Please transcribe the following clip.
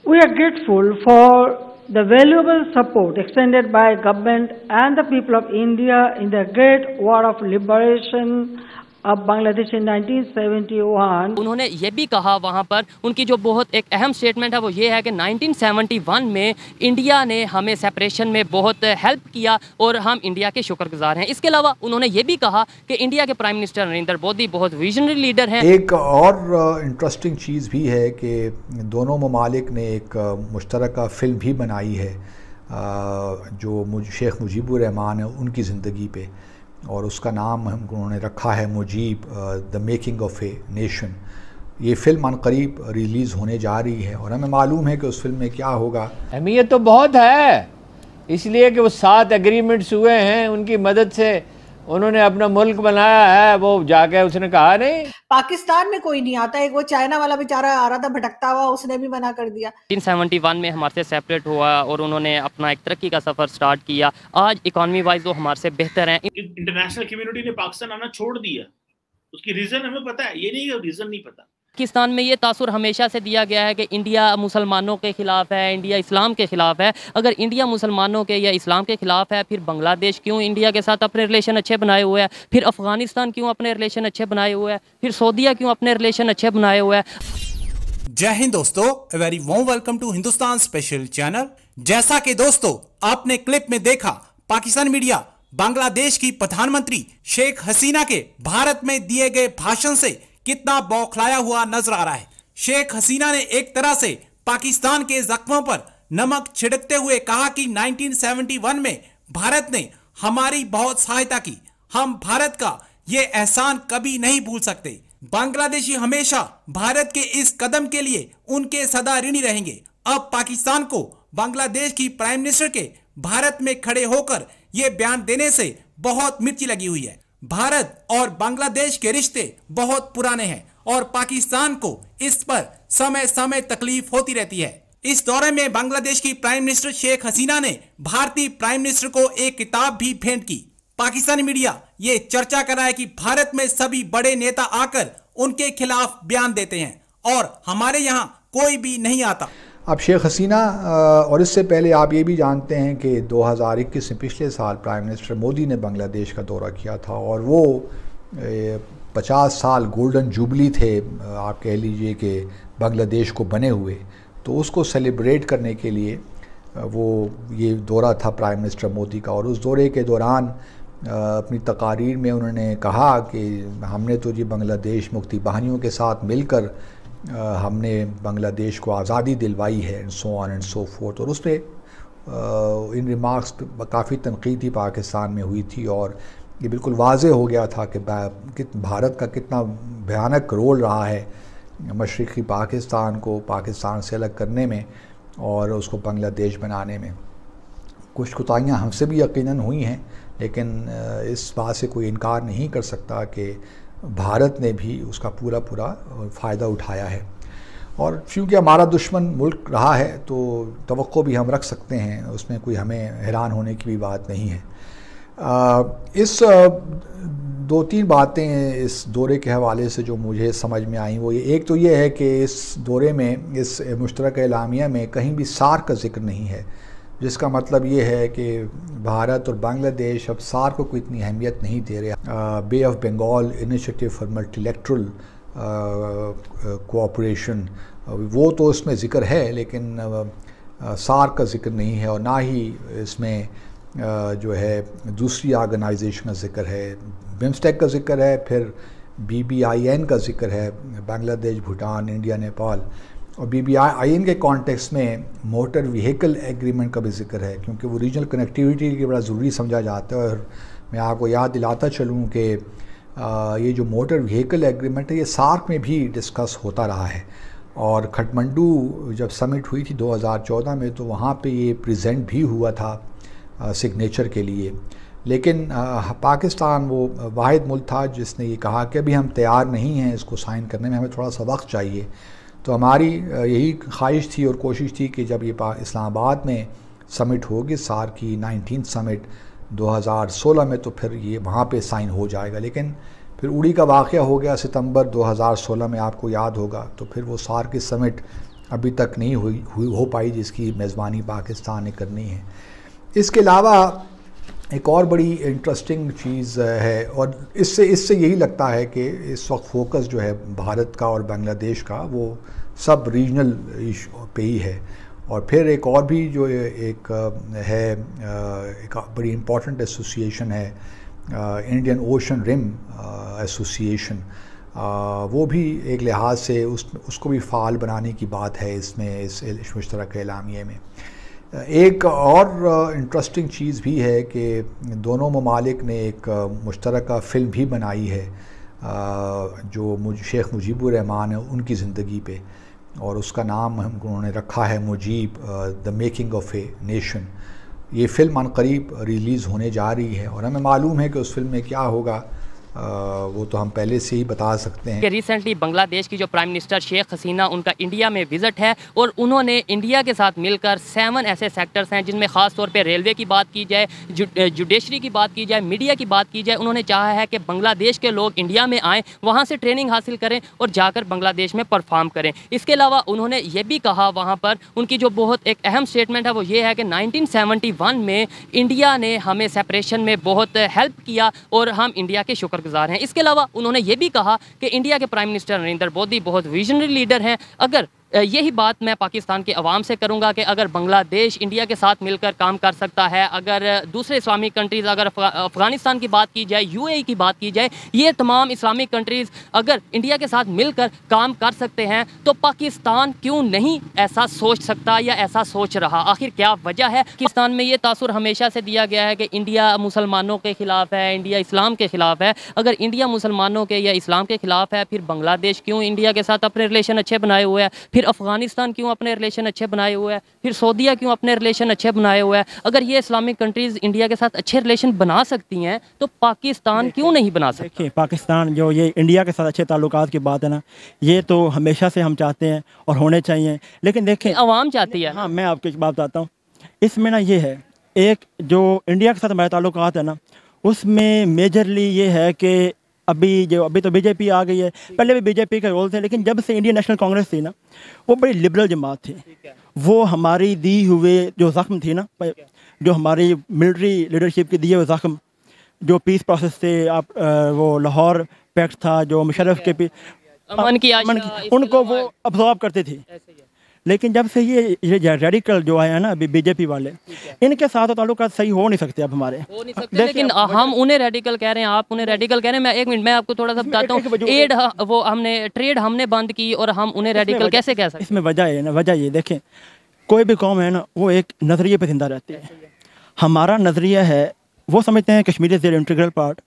We are grateful for the valuable support extended by government and the people of India in the great war of liberation of Bangladesh in 1971. उन्होंने ये भी कहा वहाँ पर उनकी जो बहुत एक अहम स्टेटमेंट है वो ये है कि 1971 में इंडिया ने हमें सेपरेशन में बहुत हेल्प किया और हम इंडिया के शुक्रगुजार हैं। इसके अलावा उन्होंने ये भी कहा कि इंडिया के प्राइम मिनिस्टर नरेंद्र मोदी बहुत विजनरी लीडर हैं। एक और इंटरेस्टिंग चीज़ भी है कि दोनों ममालिक ने एक मुश्तरका फ़िल्म भी बनाई है जो शेख मुजीबुर रहमान है उनकी ज़िंदगी पे, और उसका नाम उन्होंने रखा है Mujib the making of a nation. ये फ़िल्म अनकरीब रिलीज़ होने जा रही है और हमें मालूम है कि उस फिल्म में क्या होगा। अहमियत तो बहुत है, इसलिए कि वो 7 एग्रीमेंट्स हुए हैं, उनकी मदद से उन्होंने अपना मुल्क बनाया है। वो जाके उसने कहा नहीं पाकिस्तान में कोई नहीं आता है, वो चाइना वाला बेचारा आ रहा था भटकता हुआ, उसने भी मना कर दिया। 1971 में हमारे से सेपरेट हुआ और उन्होंने अपना एक तरक्की का सफ़र स्टार्ट किया। आज इकॉनमी वाइज वो हमारे से बेहतर हैं। इंटरनेशनल कम्युनिटी ने पाकिस्तान आना छोड़ दिया, उसकी रीज़न हमें पता है, ये नहीं है रीज़न नहीं पता। पाकिस्तान में ये तासुर हमेशा से दिया गया है कि इंडिया मुसलमानों के ख़िलाफ़ है, इंडिया इस्लाम के ख़िलाफ़ है। अगर इंडिया मुसलमानों के या इस्लाम के ख़िलाफ़ है, फिर बांग्लादेश क्यों इंडिया के साथ अपने रिलेशन अच्छे बनाए हुए है, फिर अफ़गानिस्तान क्यों अपने रिलेशन अच्छे बनाए हुए है, फिर सऊदीया क्यों अपने रिलेशन अच्छे बनाए हुए है। जय हिंद दोस्तों, a very warm welcome to Hindustan special channel. जैसा कि दोस्तों आपने क्लिप में देखा, पाकिस्तान मीडिया बांग्लादेश की प्रधानमंत्री शेख हसीना के भारत में दिए गए भाषण से कितना बौखलाया हुआ नजर आ रहा है। शेख हसीना ने एक तरह से पाकिस्तान के जख्मों पर नमक छिड़कते हुए कहा कि 1971 में भारत ने हमारी बहुत सहायता की, हम भारत का ये एहसान कभी नहीं भूल सकते। बांग्लादेशी हमेशा भारत के इस कदम के लिए उनके सदा ऋणी रहेंगे। अब पाकिस्तान को बांग्लादेश की प्राइम मिनिस्टर के भारत में खड़े होकर ये बयान देने से बहुत मिर्ची लगी हुई है। भारत और बांग्लादेश के रिश्ते बहुत पुराने हैं और पाकिस्तान को इस पर समय समय तकलीफ होती रहती है। इस दौरे में बांग्लादेश की प्राइम मिनिस्टर शेख हसीना ने भारतीय प्राइम मिनिस्टर को एक किताब भी भेंट की। पाकिस्तानी मीडिया ये चर्चा कर रहा है कि भारत में सभी बड़े नेता आकर उनके खिलाफ बयान देते हैं और हमारे यहाँ कोई भी नहीं आता। अब शेख हसीना और इससे पहले आप ये भी जानते हैं कि 2021 में पिछले साल प्राइम मिनिस्टर मोदी ने बांग्लादेश का दौरा किया था और वो 50 साल गोल्डन जुबली थे, आप कह लीजिए कि बांग्लादेश को बने हुए, तो उसको सेलिब्रेट करने के लिए वो ये दौरा था प्राइम मिनिस्टर मोदी का। और उस दौरे के दौरान अपनी तकारीर में उन्होंने कहा कि हमने तो जी बांग्लादेश मुक्ति बाहिनियों के साथ मिलकर हमने बांग्लादेश को आज़ादी दिलवाई है, and so on and so fourth. और उसमें इन रिमार्क्स पे काफ़ी तनकीद पाकिस्तान में हुई थी और ये बिल्कुल वाज़े हो गया था कि भारत का कितना भयानक रोल रहा है मशरक़ी पाकिस्तान को पाकिस्तान से अलग करने में और उसको बांग्लादेश बनाने में। कुछ कोताहियाँ हमसे भी यकीनन हुई हैं, लेकिन इस बात से कोई इनकार नहीं कर सकता कि भारत ने भी उसका पूरा फ़ायदा उठाया है। और क्योंकि हमारा दुश्मन मुल्क रहा है तो तवक्को भी हम रख सकते हैं, उसमें कोई हमें हैरान होने की भी बात नहीं है। इस 2-3 बातें इस दौरे के हवाले से जो मुझे समझ में आई वो एक तो ये है कि इस दौरे में, इस मुश्तरका एलामिया में कहीं भी सार्क का जिक्र नहीं है, जिसका मतलब ये है कि भारत और बांग्लादेश अब सार्क को इतनी अहमियत नहीं दे रहे। Bay of Bengal initiative for multilateral cooperation, वो तो इसमें ज़िक्र है, लेकिन सार्क का ज़िक्र नहीं है और ना ही इसमें जो है दूसरी ऑर्गेनाइजेशन का ज़िक्र है। बिम्स्टेक का ज़िक्र है, फिर BBIN का ज़िक्र है, बांग्लादेश, भूटान, इंडिया, नेपाल। और BBIN के कॉन्टेक्स्ट में मोटर व्हीकल एग्रीमेंट का भी जिक्र है, क्योंकि वो रीजनल कनेक्टिविटी के बड़ा ज़रूरी समझा जाता है। और मैं आपको याद दिलाता चलूँ कि ये जो मोटर व्हीकल एग्रीमेंट है ये सार्क में भी डिस्कस होता रहा है। और खटमंडू जब समिट हुई थी 2014 में, तो वहाँ पे ये प्रेजेंट भी हुआ था सिग्नेचर के लिए। लेकिन पाकिस्तान वो वाहिद मुल्क था जिसने ये कहा कि अभी हम तैयार नहीं हैं इसको साइन करने में, हमें थोड़ा सा वक्त चाहिए। तो हमारी यही ख्वाहिश थी और कोशिश थी कि जब ये इस्लामाबाद में समिट होगी, सार्क की 19th समिट 2016 में, तो फिर ये वहाँ पे साइन हो जाएगा। लेकिन फिर उड़ी का वाक़या हो गया सितंबर 2016 में, आपको याद होगा। तो फिर वो सार्क की समिट अभी तक नहीं हो पाई, जिसकी मेज़बानी पाकिस्तान ने करनी है। इसके अलावा एक और बड़ी इंटरेस्टिंग चीज़ है, और इससे यही लगता है कि इस वक्त फोकस जो है भारत का और बांग्लादेश का वो सब रीजनल इशू पे ही है। और फिर एक और भी जो एक बड़ी इम्पॉर्टेंट एसोसिएशन है, इंडियन ओशन रिम एसोसिएशन, वो भी एक लिहाज से उसको भी फ़ाल बनाने की बात है इसमें, इस मुश्तरका एलामिये में। एक और इंटरेस्टिंग चीज़ भी है कि दोनों ममालिक ने एक मुश्तरका फ़िल्म भी बनाई है जो शेख मुजीबुर रहमान है उनकी ज़िंदगी पे, और उसका नाम उन्होंने रखा है Mujib the making of a nation. ये फ़िल्म अनक़रीब रिलीज़ होने जा रही है, और हमें मालूम है कि उस फिल्म में क्या होगा वो तो हम पहले से ही बता सकते हैं कि रिसेंटली बांग्लादेश की जो प्राइम मिनिस्टर शेख हसीना, उनका इंडिया में विज़िट है, और उन्होंने इंडिया के साथ मिलकर 7 ऐसे सेक्टर्स हैं जिनमें ख़ास तौर पे रेलवे की बात की जाए, जुडिशरी की बात की जाए, मीडिया की बात की जाए। उन्होंने चाहा है कि बांग्लादेश के लोग इंडिया में आएँ, वहाँ से ट्रेनिंग हासिल करें और जाकर बांग्लादेश में परफॉर्म करें। इसके अलावा उन्होंने ये भी कहा, वहाँ पर उनकी जो बहुत एक अहम स्टेटमेंट है वो ये है कि 1971 में इंडिया ने हमें सेपरेशन में बहुत हेल्प किया और हम इंडिया के शुक्र गुज़ार हैं। इसके अलावा उन्होंने ये भी कहा कि इंडिया के प्राइम मिनिस्टर नरेंद्र मोदी बहुत विजनरी लीडर हैं। अगर यही बात मैं पाकिस्तान के अवाम से करूंगा कि अगर बांग्लादेश इंडिया के साथ मिलकर काम कर सकता है, अगर दूसरे इस्लामिक कंट्रीज़, अगर अफ़गानिस्तान की बात की जाए, यूएई की बात की जाए, ये तमाम इस्लामिक कंट्रीज़ अगर इंडिया के साथ मिलकर काम कर सकते हैं तो पाकिस्तान क्यों नहीं ऐसा सोच सकता या ऐसा सोच रहा? आखिर क्या वजह है? पाकिस्तान में ये तासुर हमेशा से दिया गया है कि इंडिया मुसलमानों के ख़िलाफ़ है, इंडिया इस्लाम के ख़िलाफ़ है। अगर इंडिया मुसलमानों के या इस्लाम के ख़िलाफ़ है, फिर बांग्लादेश क्यों इंडिया के साथ अपने रिलेशन अच्छे बनाए हुए हैं? फिर अफ़गानिस्तान क्यों अपने रिलेशन अच्छे बनाए हुए हैं? फिर सऊदीया क्यों अपने रिलेशन अच्छे बनाए हुए हैं? अगर ये इस्लामिक कंट्रीज़ इंडिया के साथ अच्छे रिलेशन बना सकती हैं तो पाकिस्तान क्यों नहीं बना सकता? देखिए, पाकिस्तान जो ये इंडिया के साथ अच्छे ताल्लुकात की बात है ना, ये तो हमेशा से हम चाहते हैं और होने चाहिए, लेकिन देखें अवाम चाहती है। हाँ, मैं आपको एक बात बताता हूँ। इसमें ना ये है, एक जो इंडिया के साथ हमारे ताल्लुकात है ना, उसमें मेजरली ये है कि अभी तो बीजेपी आ गई है, पहले भी बीजेपी के रोल थे, लेकिन जब से इंडियन नेशनल कांग्रेस थी ना, वो बड़ी लिबरल जमात थी। वो हमारी दी हुए जो ज़ख्म थी ना, जो हमारी मिलिट्री लीडरशिप के दिए हुए ज़ख्म, जो पीस प्रोसेस से वो लाहौर पैक्ट था, जो मुशर्रफ के उनको वो अब्जॉर्ब करते थे। लेकिन जब से ये रेडिकल जो आए हैं ना अभी बीजेपी वाले, इनके साथ ताल्लुकात सही हो नहीं सकते अब हमारे। हो नहीं सकते, लेकिन हम उन्हें रेडिकल कह रहे हैं, आप उन्हें रेडिकल कह रहे हैं। मैं एक मिनट मैं आपको थोड़ा सा बताता हूँ। ट्रेड हमने बंद की और हम उन्हें रेडिकल कैसे कह सकते? इसमें वजह है ना, वजह ये देखें, कोई भी कौम है ना, वो एक नज़रिए पर जिंदा रहती है। हमारा नज़रिया है, वो समझते हैं Kashmir is their integral part,